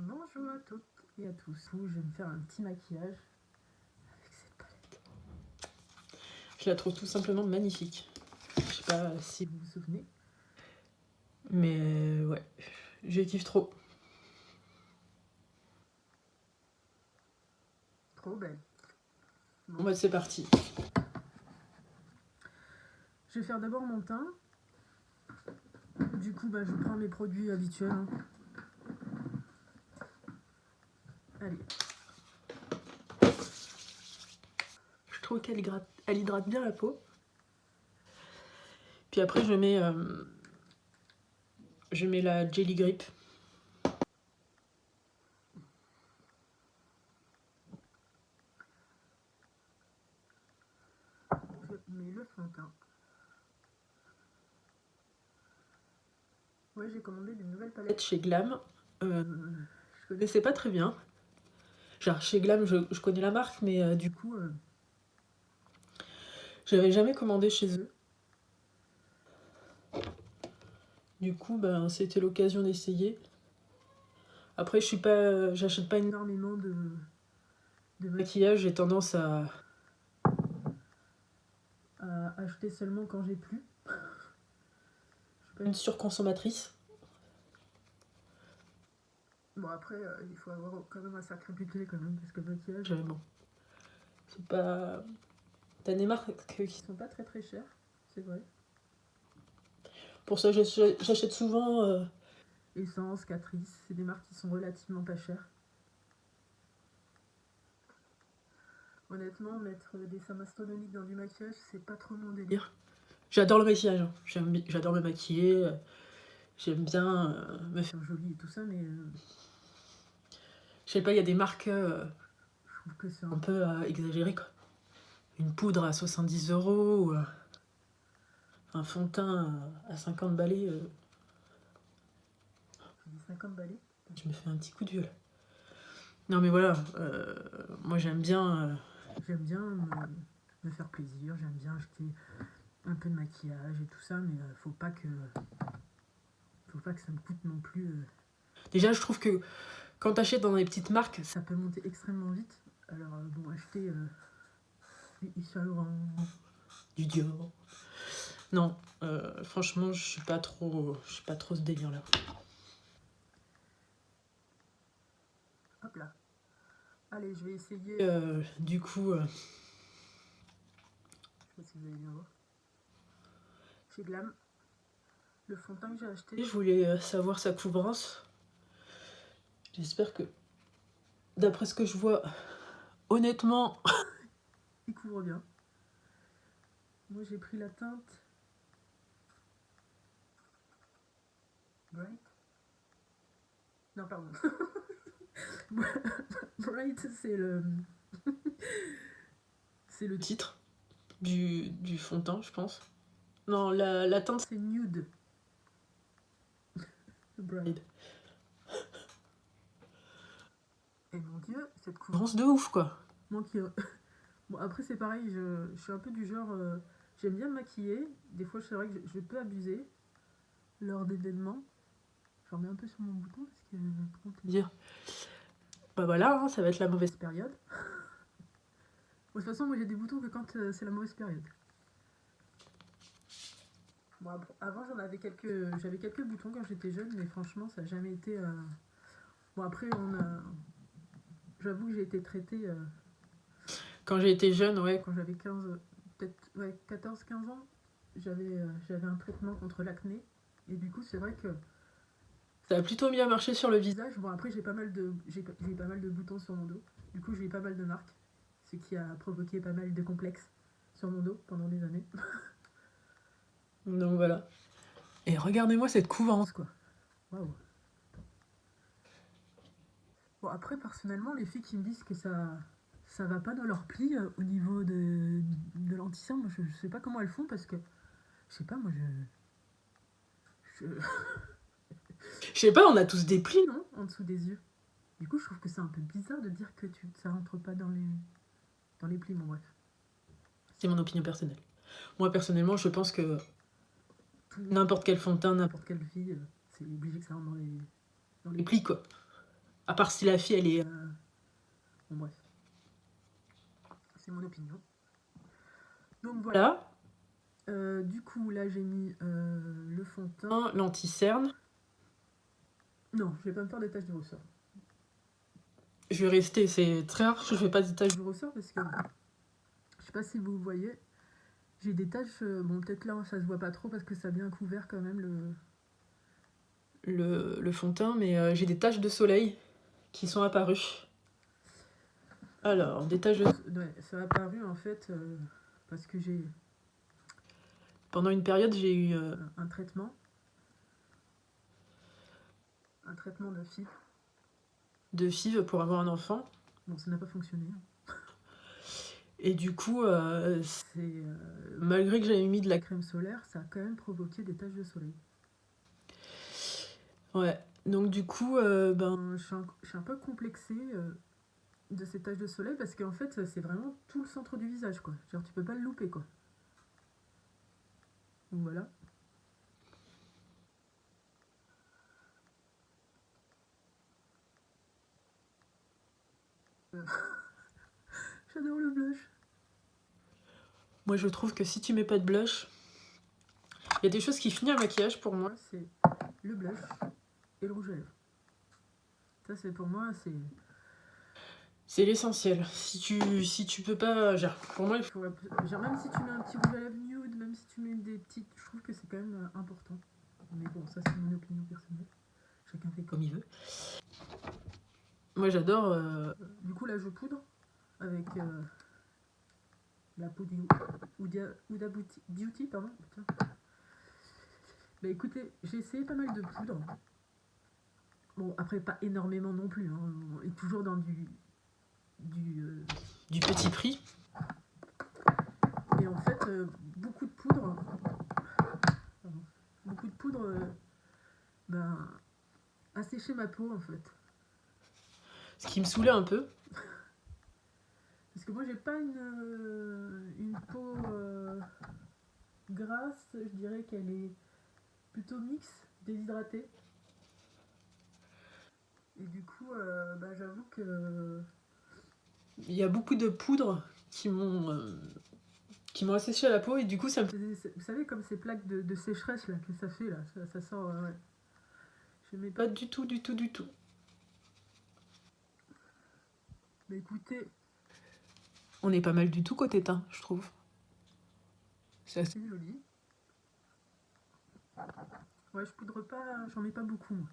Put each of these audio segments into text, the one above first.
Bonjour à toutes et à tous. Je vais me faire un petit maquillage avec cette palette. Je la trouve tout simplement magnifique. Je sais pas si vous vous souvenez. Mais ouais, je kiffe trop. Trop belle. Bon bah c'est parti. Je vais faire d'abord mon teint. Du coup, je prends mes produits habituels. Allez. Je trouve qu'elle hydrate bien la peau. Puis après, je mets la Jelly Grip. Je mets le fond de teint. Ouais, j'ai commandé des nouvelles palettes Chez Glam. Je connaissais pas très bien. Genre chez Glam, je connais la marque, mais du coup, j'avais jamais commandé chez eux. Du coup, c'était l'occasion d'essayer. Après, j'achète pas énormément de maquillage. J'ai tendance à acheter seulement quand j'ai plus. Je suis pas une surconsommatrice. Bon, après, il faut avoir quand même un sacré budget quand même, parce que le maquillage, bon, c'est pas... T'as des marques qui sont pas très très chères, c'est vrai. Pour ça, j'achète souvent... Essence, Catrice, c'est des marques qui sont relativement pas chères. Honnêtement, mettre des sommes astronomiques dans du maquillage, c'est pas trop mon délire. J'adore le maquillage, hein. J'adore me maquiller, j'aime bien me faire jolie et tout ça, mais je sais pas, il y a des marques, je trouve que c'est un peu exagéré quoi. Une poudre à 70 € ou un fond de teint à 50 balais. 50 balais. Je me fais un petit coup de vieux là. Non mais voilà, moi j'aime bien... J'aime bien me faire plaisir, j'aime bien acheter un peu de maquillage et tout ça, mais faut pas que ça me coûte non plus. Déjà, je trouve que quand t'achètes dans des petites marques, ça peut monter extrêmement vite. Alors bon, acheter du Yves Saint Laurent, du Dior. Non, franchement, je suis pas trop ce délire là. Hop là. Allez, je vais essayer. Du coup, je sais pas si vous allez bien voir. Chez Glam, le fond de teint que j'ai acheté. Je voulais savoir sa couvrance. J'espère que, d'après ce que je vois, honnêtement, il couvre bien. Moi, j'ai pris la teinte Bright. Non, pardon. Bright, c'est le titre du fond de teint, je pense. Non, la teinte, c'est Nude. Bright. Et mon dieu, cette couvrance de ouf quoi. Moi qui... Bon, après, c'est pareil, je suis un peu du genre. J'aime bien me maquiller. Des fois, c'est vrai que je peux abuser lors d'événements. J'en mets un peu sur mon bouton parce que trop plaisir. Bah voilà, hein, ça va être la mauvaise période. Bon, de toute façon, moi j'ai des boutons que quand c'est la mauvaise période. Bon, avant j'avais quelques boutons quand j'étais jeune, mais franchement ça n'a jamais été. Bon, après j'avoue que j'ai été traitée. Quand j'ai été jeune, ouais. Quand j'avais 15, peut-être 14-15 ans, j'avais un traitement contre l'acné. Et du coup, c'est vrai que ça a plutôt bien marché sur le visage. Bon, après, j'ai eu pas mal de boutons sur mon dos. Du coup, j'ai eu pas mal de marques. Ce qui a provoqué pas mal de complexes sur mon dos pendant des années. Donc voilà. Et regardez-moi cette couvrance quoi. Waouh. Bon, après, personnellement, les filles qui me disent que ça va pas dans leur pli au niveau de l'anti-cerne, moi je sais pas comment elles font parce que je sais pas, moi je sais pas, on a tous des plis, non, en dessous des yeux. Du coup, je trouve que c'est un peu bizarre de dire que ça rentre pas dans les plis, bon bref. C'est mon opinion personnelle. Moi personnellement, je pense que n'importe quel fond de teint, n'importe quelle fille, c'est obligé que ça rentre dans les plis quoi. À part si la fille, elle est... Bon, bref. C'est mon opinion. Donc Voilà. Du coup, là, j'ai mis le fond de teint. L'anti-cerne. Non, je vais pas me faire des taches de ressort. Je vais rester, c'est très rare que je fais pas des taches de ressort parce que je sais pas si vous voyez, j'ai des taches. Bon, peut-être là ça se voit pas trop parce que ça a bien couvert quand même le fond de teint, mais j'ai des taches de soleil qui sont apparues. Alors, des taches de... Ouais, ça a apparu en fait parce que j'ai... Pendant une période, j'ai eu un traitement de FIV. De FIV pour avoir un enfant. Bon, ça n'a pas fonctionné. Et du coup, malgré que j'avais mis de la crème solaire, ça a quand même provoqué des taches de soleil. Ouais, donc du coup, je suis un peu complexée de ces taches de soleil parce qu'en fait, c'est vraiment tout le centre du visage, quoi. Genre, tu peux pas le louper, quoi. Donc voilà. J'adore le blush. Moi, je trouve que si tu mets pas de blush, il y a des choses qui finissent un maquillage pour moi. C'est le blush et le rouge à lèvres. Ça, c'est pour moi, c'est l'essentiel. Si tu peux pas... Genre, pour moi, il faut... Genre, même si tu mets un petit rouge à lèvres nude, même si tu mets des petites... Je trouve que c'est quand même important. Mais bon, ça, c'est mon opinion personnelle. Chacun fait comme il veut. Moi, j'adore... Du coup, là, je poudre avec la poudre Huda Beauty, pardon. Putain. Bah écoutez, j'ai essayé pas mal de poudre. Bon, après, pas énormément non plus. Hein. On est toujours dans du petit prix. Et en fait, beaucoup de poudre... a séché ma peau, en fait. Ce qui me saoulait un peu. Parce que moi, j'ai pas une peau grasse. Je dirais qu'elle est plutôt mixte, déshydratée. Et du coup, j'avoue que... Il y a beaucoup de poudres qui m'ont asséché à la peau et du coup, ça me... Vous savez, comme ces plaques de sécheresse là, que ça fait, là, ça sort... ouais. Je mets pas du tout. Mais écoutez... On est pas mal du tout côté teint, je trouve. C'est assez joli. Ouais, je poudre pas, j'en mets pas beaucoup, moi.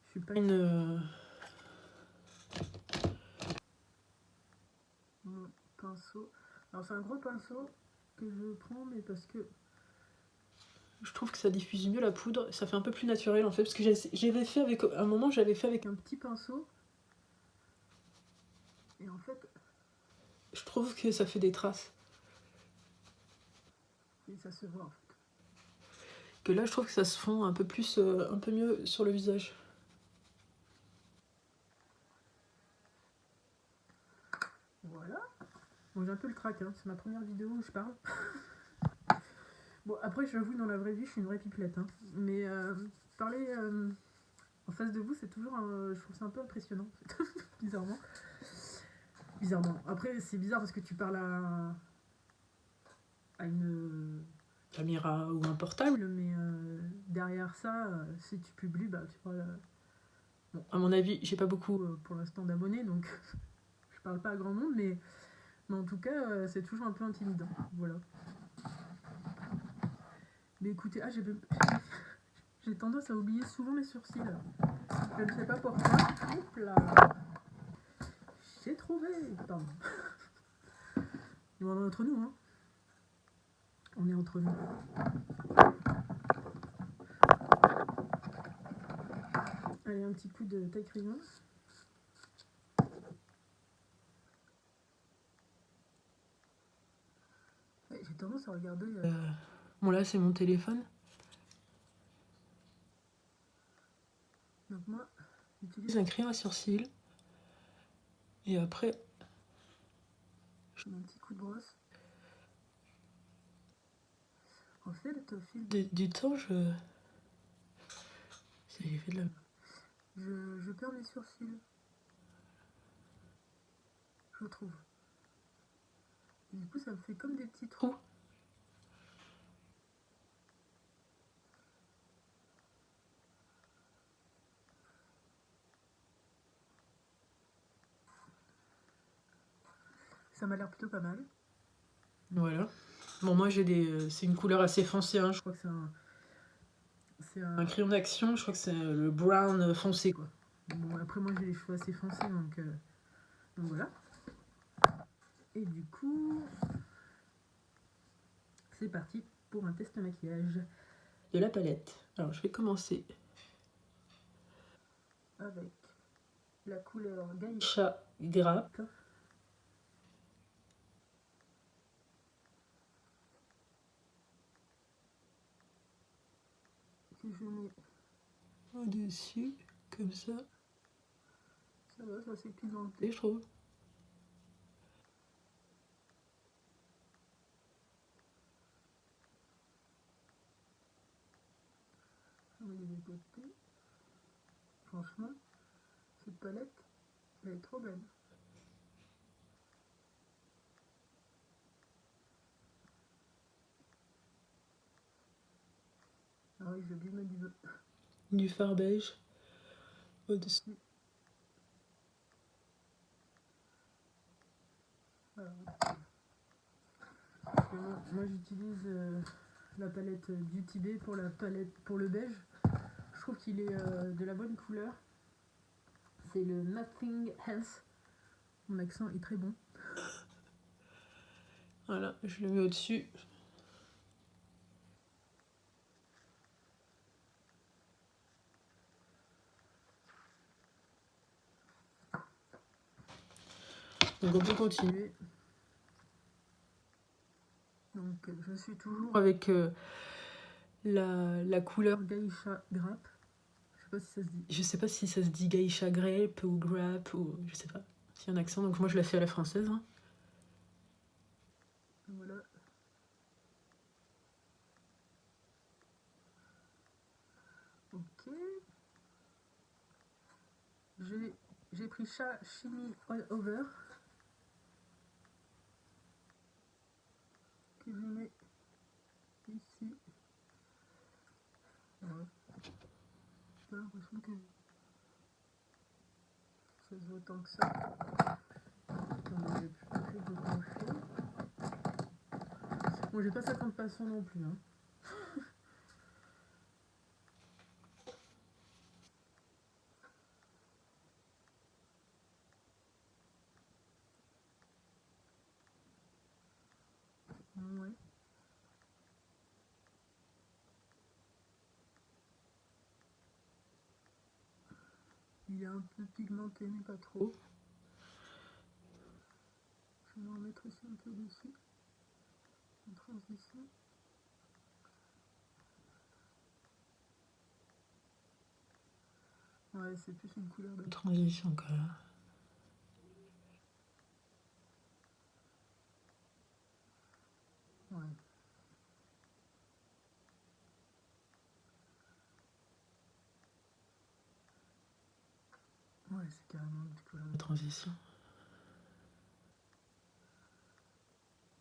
Je suis pas Mon pinceau. Alors c'est un gros pinceau que je prends, mais parce que... Je trouve que ça diffuse mieux la poudre, ça fait un peu plus naturel en fait, parce que j'avais fait avec... À un moment, j'avais fait avec un petit pinceau. Et en fait... Je trouve que ça fait des traces. Et ça se voit en fait. Que là, je trouve que ça se fond un peu plus, un peu mieux sur le visage. Voilà. Bon, j'ai un peu le trac, hein. C'est ma première vidéo où je parle. Bon, après, j'avoue, dans la vraie vie, je suis une vraie pipelette. Hein. Mais parler en face de vous, c'est toujours... je trouve ça un peu impressionnant, bizarrement. Après, c'est bizarre parce que tu parles à une... caméra ou un portable. Mais derrière ça, si tu publies, tu parles... Bon, à mon avis, j'ai pas beaucoup pour l'instant d'abonnés, donc je parle pas à grand monde, mais en tout cas, c'est toujours un peu intimidant. Voilà. Mais écoutez, j'ai tendance à oublier souvent mes sourcils. Je ne sais pas pourquoi. Hop là. J'ai trouvé. Pardon. On est entre nous, hein. On est entre nous. Allez, un petit coup de taille crayon. Ouais, j'ai tendance à regarder... Bon là, c'est mon téléphone. Donc moi, j'utilise un crayon à sourcils. Et après... je mets un petit coup de brosse. En fait, au fil du temps, j'ai fait de la... Je perds mes sourcils, je trouve. Et du coup, ça me fait comme des petits trous. Ça m'a l'air plutôt pas mal. Voilà. Bon, moi j'ai des. C'est une couleur assez foncée, hein. Je crois que c'est un crayon d'action, je crois que c'est le brown foncé, quoi. Bon, après, moi j'ai les cheveux assez foncés, donc voilà. Et du coup, c'est parti pour un test maquillage de la palette. Alors, je vais commencer avec la couleur Geisha Grape. Que je mets au-dessus, comme ça. Ça va, ça c'est pigmenté, je trouve. On va les dépoter. Franchement, cette palette, elle est trop belle. Ah oui, j'ai oublié de mettre du fard beige au-dessus. Alors, moi j'utilise la palette Beauty Bay pour la palette pour le beige. Je trouve qu'il est de la bonne couleur. C'est le Nothing Else. Mon accent est très bon. Voilà, je le mets au-dessus. Donc on peut continuer. Donc je suis toujours avec la couleur Geisha Grape. Je sais pas si ça se dit Geisha Grape ou Grape ou je sais pas. S'il y a un accent, donc moi je la fais à la française. Hein. Voilà. Ok. J'ai pris Shiny All Over. Que je mets ici. Ouais. J'ai l'impression que ça se voit tant que ça. Bon, j'ai pas 50 passants non plus. Hein. Ouais. Il est un peu pigmenté, mais pas trop. Je vais en mettre aussi un peu dessus. En transition. Ouais, c'est plus une couleur de transition quand même. Ouais. Ouais, c'est carrément une couleur de transition.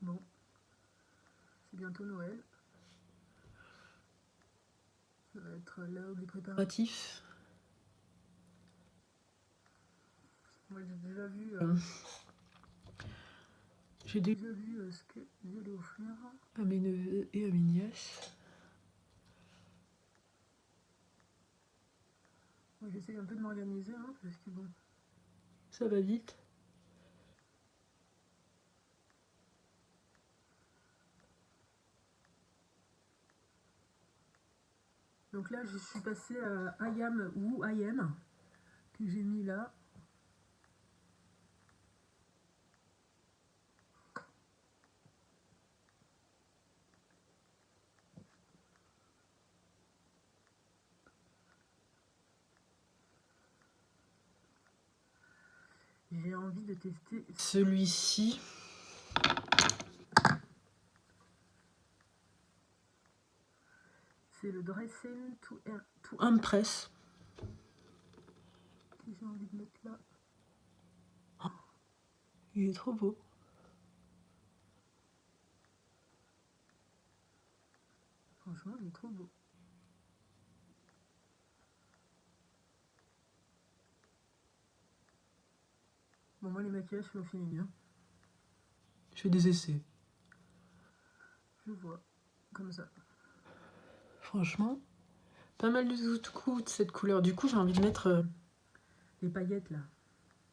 Bon. C'est bientôt Noël. Ça va être l'heure des préparatifs. Moi j'ai déjà vu. J'ai déjà vu ce que j'allais offrir à mes neveux et à mes nièces. Moi j'essaye un peu de m'organiser, hein, parce que bon. Ça va vite. Donc là, je suis passée à I Am ou I Am, que j'ai mis là. J'ai envie de tester celui-ci. C'est le Dressing to Impress. Il est trop beau. Franchement, il est trop beau. Bon, moi, les maquillages, je me finis bien. Je fais des essais. Je vois. Comme ça. Franchement, pas mal du tout de cette couleur. Du coup, j'ai envie de mettre les paillettes, là.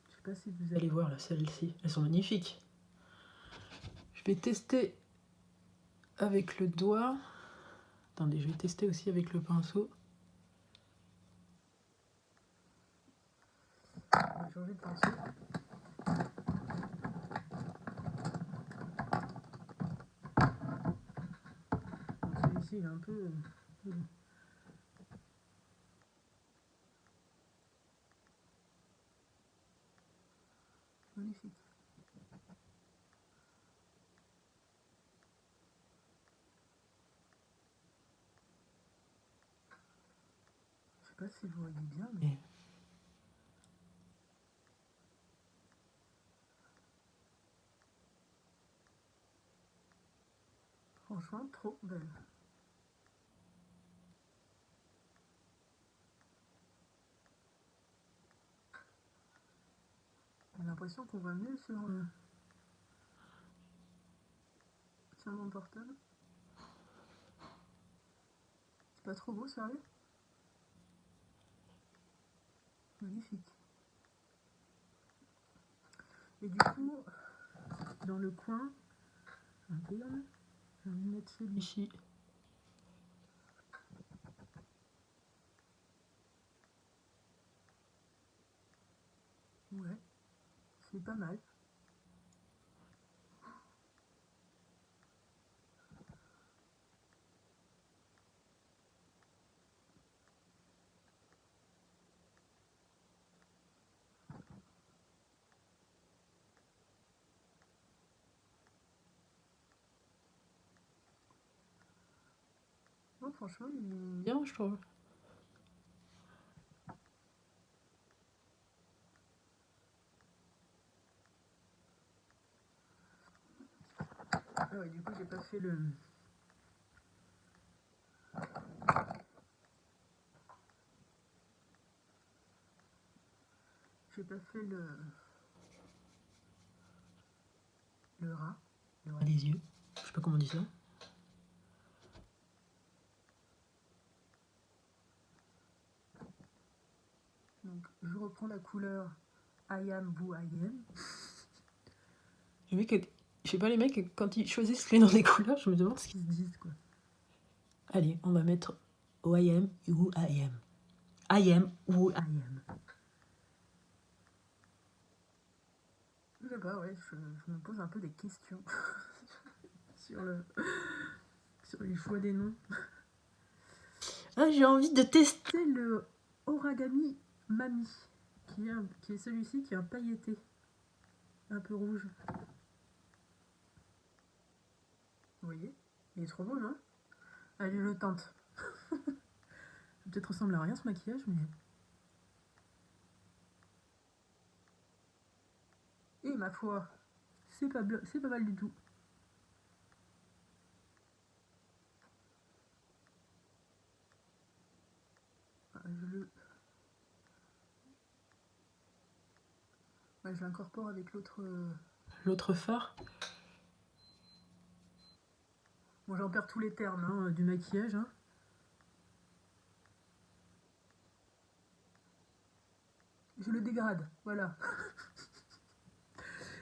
Je sais pas si vous allez voir, là, celles-ci. Elles sont magnifiques. Je vais tester avec le doigt. Attendez, je vais tester aussi avec le pinceau. On va changer de pinceau. Celui-ci, il est un peu... magnifique. Je sais pas si vous voyez bien, mais... franchement, trop belle. J'ai l'impression qu'on voit mieux sur mon portable. C'est pas trop beau, sérieux? Magnifique. Et du coup, dans le coin, un peu, j'ai envie de mettre celui-ci. Ouais, c'est pas mal. Non, franchement, il est Bien, je trouve. ah ouais, du coup, j'ai pas fait le... j'ai pas fait le ras. Le ras des yeux. Je sais pas comment on dit ça. Donc, je reprends la couleur I am who I am. Les mecs, je sais pas, les mecs, quand ils choisissent les noms des couleurs, je me demande ce qu'ils Ils se disent, quoi. Allez, on va mettre who I am, who I am. I am who I am. Je sais pas, ouais, je me pose un peu des questions sur les choix des noms. Ah, j'ai envie de tester. C'est le Origami Mami, qui est celui-ci qui est un pailleté, un peu rouge. Vous voyez? Il est trop beau, non? Allez, je le tente. Peut-être ressemble à rien ce maquillage, mais... et ma foi, c'est pas mal du tout. Je l'incorpore avec l'autre fard. Bon, j'en perds tous les termes hein, du maquillage. Hein. Je le dégrade, voilà.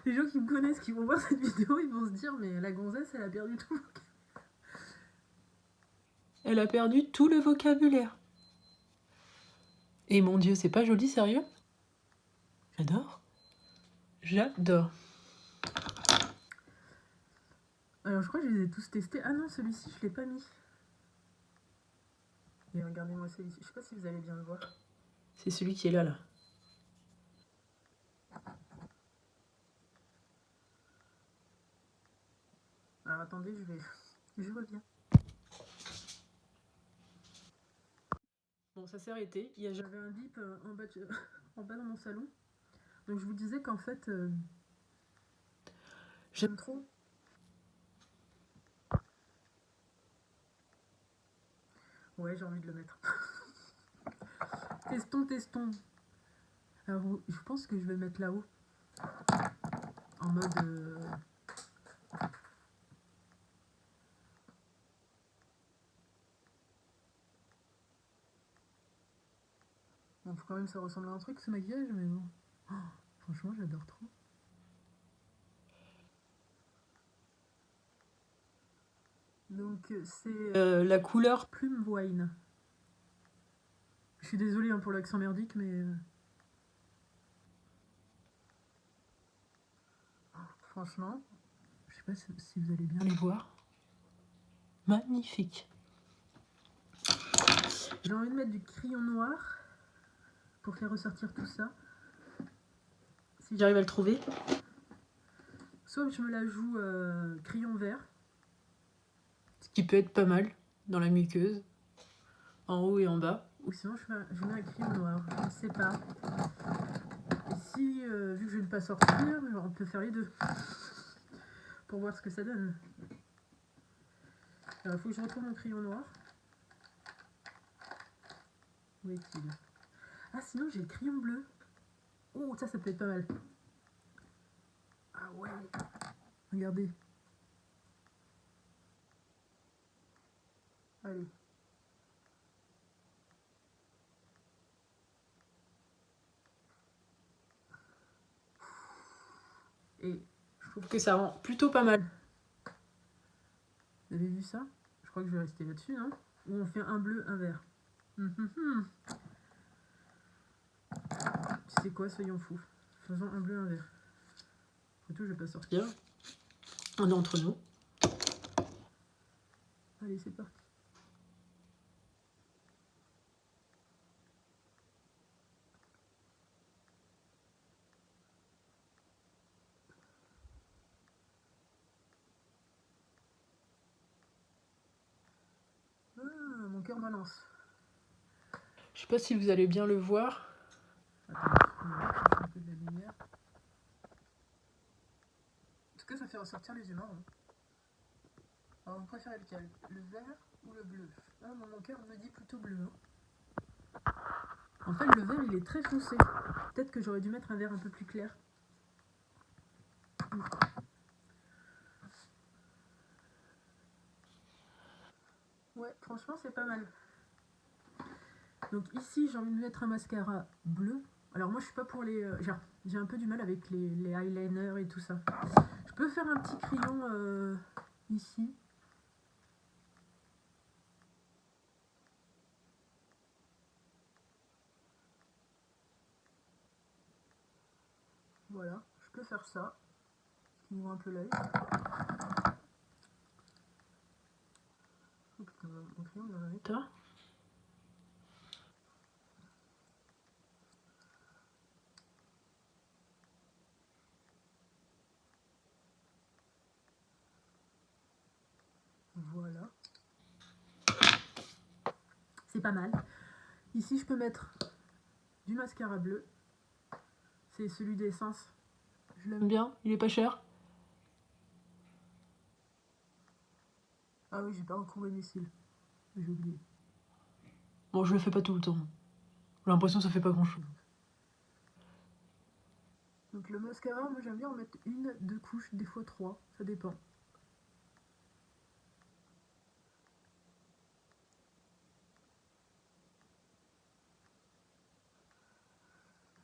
Les gens qui me connaissent, qui vont voir cette vidéo, ils vont se dire mais la gonzesse, elle a perdu tout. Elle a perdu tout le vocabulaire. Et mon Dieu, c'est pas joli, sérieux? J'adore. J'adore. Alors je crois que je les ai tous testés. Ah non, celui-ci, je l'ai pas mis. Et regardez-moi celui-ci. Je sais pas si vous allez bien le voir. C'est celui qui est là. Alors attendez, je reviens. Bon, ça s'est arrêté. J'avais un dip en bas dans mon salon. Donc je vous disais qu'en fait, J'aime trop. Ouais, j'ai envie de le mettre. Testons. Alors, je pense que je vais le mettre là-haut. En mode... Bon, faut quand même que ça ressemble à un truc, ce maquillage, mais bon. Oh, franchement, j'adore trop. Donc, c'est la couleur Plume Wine. Je suis désolée pour l'accent merdique, mais... franchement, je sais pas si vous allez bien les voir. Magnifique. J'ai envie de mettre du crayon noir pour faire ressortir tout ça. Si j'arrive à le trouver. Soit je me la joue crayon vert. Ce qui peut être pas mal dans la muqueuse. En haut et en bas. Ou sinon je mets un crayon noir. Je ne sais pas. Et si, vu que je ne vais pas sortir, on peut faire les deux. Pour voir ce que ça donne. Alors il faut que je retrouve mon crayon noir. Où est-il? Ah, sinon j'ai le crayon bleu. Oh, ça peut être pas mal. Ah ouais. Regardez. Allez. Et je trouve que ça rend plutôt pas mal. Vous avez vu ça? Je crois que je vais rester là-dessus, non? Ou on fait un bleu, un vert. Tu sais quoi, soyons fous. Faisons un bleu, un vert. Après tout, je vais pas sortir. On est entre nous. Allez, c'est parti. Ah, mon cœur balance. Je sais pas si vous allez bien le voir. Attends, on va un peu de la lumière. En tout cas, ça fait ressortir les yeux marrons. Alors, vous préférez lequel? Le vert ou le bleu? Ah, mon cœur me dit plutôt bleu. Hein. En fait, le vert, il est très foncé. Peut-être que j'aurais dû mettre un vert un peu plus clair. Ouais, franchement, c'est pas mal. Donc ici, j'ai envie de mettre un mascara bleu. Alors moi, je suis pas pour les... j'ai un peu du mal avec les eyeliners et tout ça. Je peux faire un petit crayon ici. Voilà, je peux faire ça. Ce qui m'ouvre un peu l'œil. Oh putain, mon crayon dans un état. Voilà. C'est pas mal. Ici, je peux mettre du mascara bleu. C'est celui d'Essence. Je l'aime bien, il est pas cher. Ah oui, j'ai pas retrouvé mes cils. J'ai oublié. Bon, je le fais pas tout le temps. J'ai l'impression que ça fait pas grand chose. Donc le mascara, moi j'aime bien en mettre une, deux couches, des fois trois, ça dépend.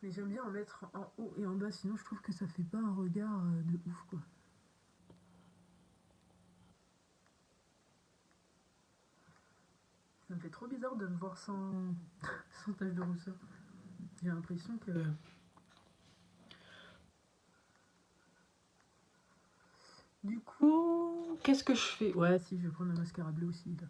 Mais j'aime bien en mettre en haut et en bas, sinon je trouve que ça fait pas un regard de ouf quoi. Ça me fait trop bizarre de me voir sans, sans tache de rousseur. J'ai l'impression que... Du coup, qu'est-ce que je fais? Ouais, si, je vais prendre un mascara bleu aussi là.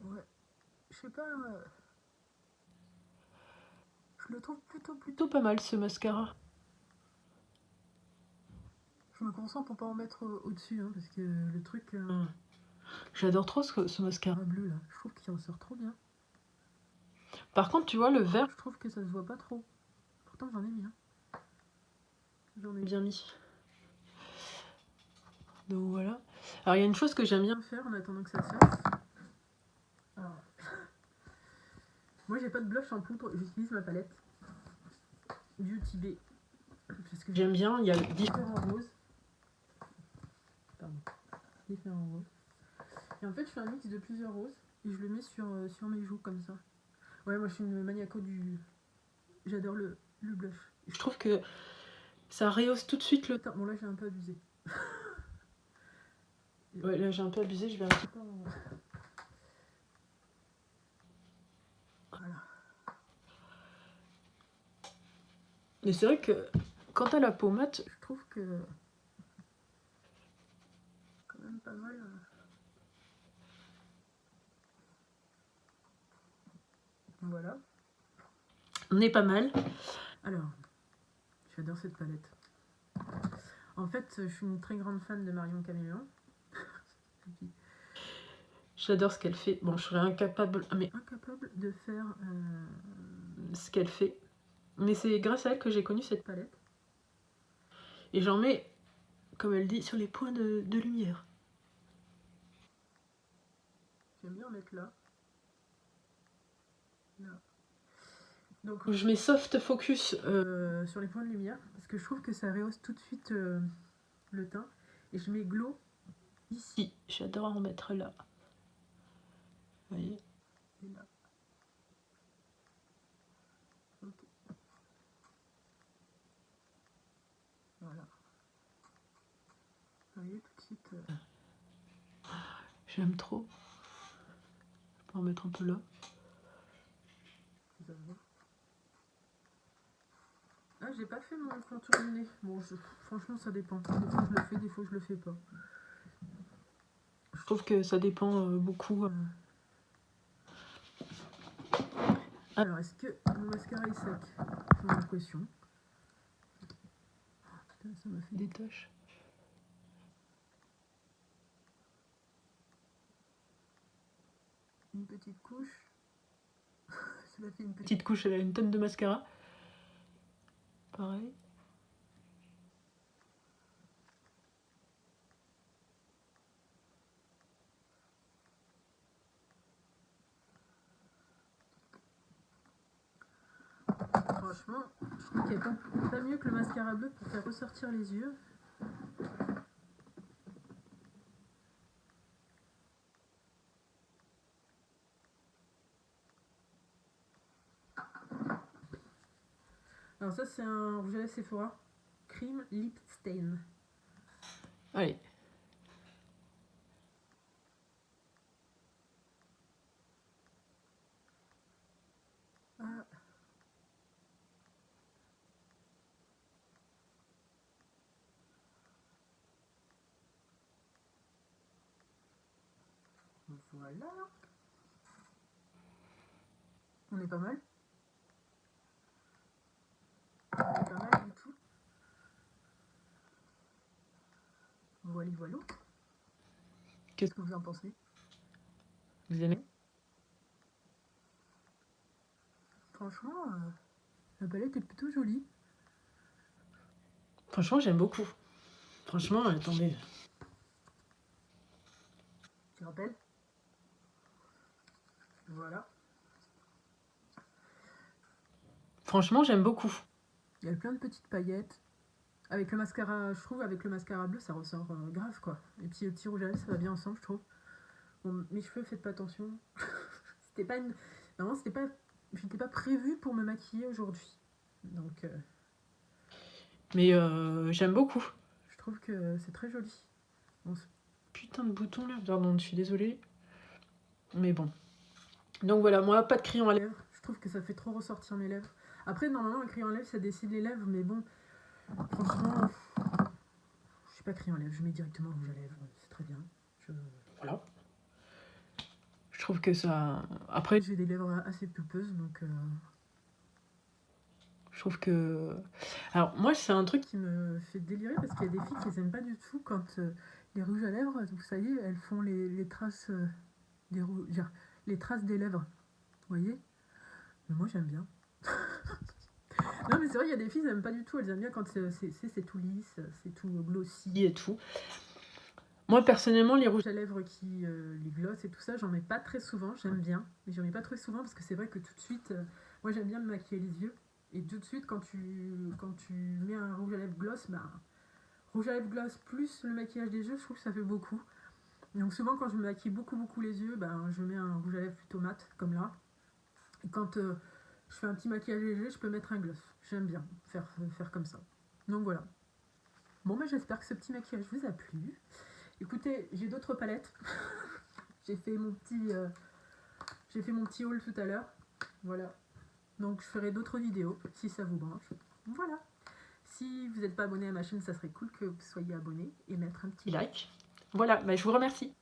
Ouais, je sais pas... je le trouve plutôt pas mal ce mascara. Je me concentre pour pas en mettre au-dessus, hein, parce que le truc... J'adore trop ce mascara bleu, là. Je trouve qu'il en sort trop bien. Par contre, tu vois, le vert... Je trouve que ça se voit pas trop. Pourtant, j'en ai mis, hein. J'en ai bien mis. Donc voilà. Alors il y a une chose que j'aime bien faire en attendant que ça sèche. Alors, moi j'ai pas de blush en poudre, j'utilise ma palette Beauty Bay. Parce que j'aime bien, il y a différents roses. Pardon. Différents roses. Et en fait je fais un mix de plusieurs roses et je le mets sur mes joues comme ça. Ouais, moi je suis une maniaco du... J'adore le blush. Je trouve que ça rehausse tout de suite le... Bon là j'ai un peu abusé. Ouais, là j'ai un peu abusé, je vais un petit peu... Voilà. Mais c'est vrai que quant à la peau mate, je trouve que... quand même pas mal... Voilà. On est pas mal. Alors, j'adore cette palette. En fait, je suis une très grande fan de Marion Caméléon. J'adore ce qu'elle fait. Bon, je serais incapable de faire ce qu'elle fait. Mais c'est grâce à elle que j'ai connu cette palette. Et j'en mets, comme elle dit, sur les points de lumière. J'aime bien mettre là. Là. Donc je mets soft focus sur les points de lumière parce que je trouve que ça rehausse tout de suite le teint. Et je mets glow ici. J'adore en mettre là. Vous voyez ? Et là. Okay. Voilà. Vous voyez tout de suite. J'aime trop. Je peux en mettre un peu là. Ah, j'ai pas fait mon contour du nez. Bon, franchement, ça dépend. Des fois, je le fais, des fois, je le fais pas. Je trouve que ça dépend beaucoup. Alors, est-ce que le mascara est sec? J'ai l'impression. Putain, ça m'a fait des taches. Une petite couche. Ça fait une petite couche, elle a une tonne de mascara. Pareil. Franchement, je trouve qu'il n'y a pas mieux que le mascara bleu pour faire ressortir les yeux. Alors ça c'est un rouge à lèvres Sephora Cream Lip Stain. Allez. Ah. Voilà. On est pas mal. On est pas mal du tout. Voilà, voilà. Qu'est-ce que vous en pensez? Vous aimez? Franchement, la palette est plutôt jolie. Franchement, j'aime beaucoup. Franchement, attendez. Tu rappelles? Voilà. Franchement, j'aime beaucoup. Il y a plein de petites paillettes. Avec le mascara, je trouve, avec le mascara bleu, ça ressort grave, quoi. Et puis le petit rouge à lèvres, ça va bien ensemble, je trouve. Bon, mes cheveux, faites pas attention. C'était pas une... Vraiment, c'était pas... J'étais pas prévue pour me maquiller aujourd'hui. Donc... Mais j'aime beaucoup. Je trouve que c'est très joli. Bon, putain de bouton là, pardon, je suis désolée. Mais bon. Donc voilà, moi, pas de crayon à lèvres. Je trouve que ça fait trop ressortir mes lèvres. Après, normalement, un crayon à lèvres, ça dessine les lèvres, mais bon, franchement, je suis pas crayon à lèvres, je mets directement rouge à lèvres, c'est très bien. Voilà. Je trouve que ça... Après, j'ai des lèvres assez pulpeuses, donc... Je trouve que... Alors, moi, c'est un truc... qui me fait délirer parce qu'il y a des filles qui n'aiment pas du tout quand les rouges à lèvres, vous savez, elles font les traces les traces des lèvres. Vous voyez? Mais moi, j'aime bien. Non, mais c'est vrai, il y a des filles, elles n'aiment pas du tout. Elles aiment bien quand c'est tout lisse, c'est tout glossy et tout. Moi, personnellement, les rouges à lèvres les gloss et tout ça, j'en mets pas très souvent. J'aime bien, mais j'en mets pas très souvent parce que c'est vrai que tout de suite, moi, j'aime bien me maquiller les yeux. Et tout de suite, quand tu mets un rouge à lèvres gloss, bah, rouge à lèvres gloss plus le maquillage des yeux, je trouve que ça fait beaucoup. Donc souvent, quand je me maquille beaucoup les yeux, ben, je mets un rouge à lèvres plutôt mat, comme là. Et quand je fais un petit maquillage léger, je peux mettre un gloss. J'aime bien faire comme ça. Donc voilà. Bon, ben, j'espère que ce petit maquillage vous a plu. Écoutez, j'ai d'autres palettes. j'ai fait mon petit haul tout à l'heure. Voilà. Donc je ferai d'autres vidéos si ça vous branche. Voilà. Si vous n'êtes pas abonné à ma chaîne, ça serait cool que vous soyez abonné et mettre un petit like. Voilà, bah, je vous remercie.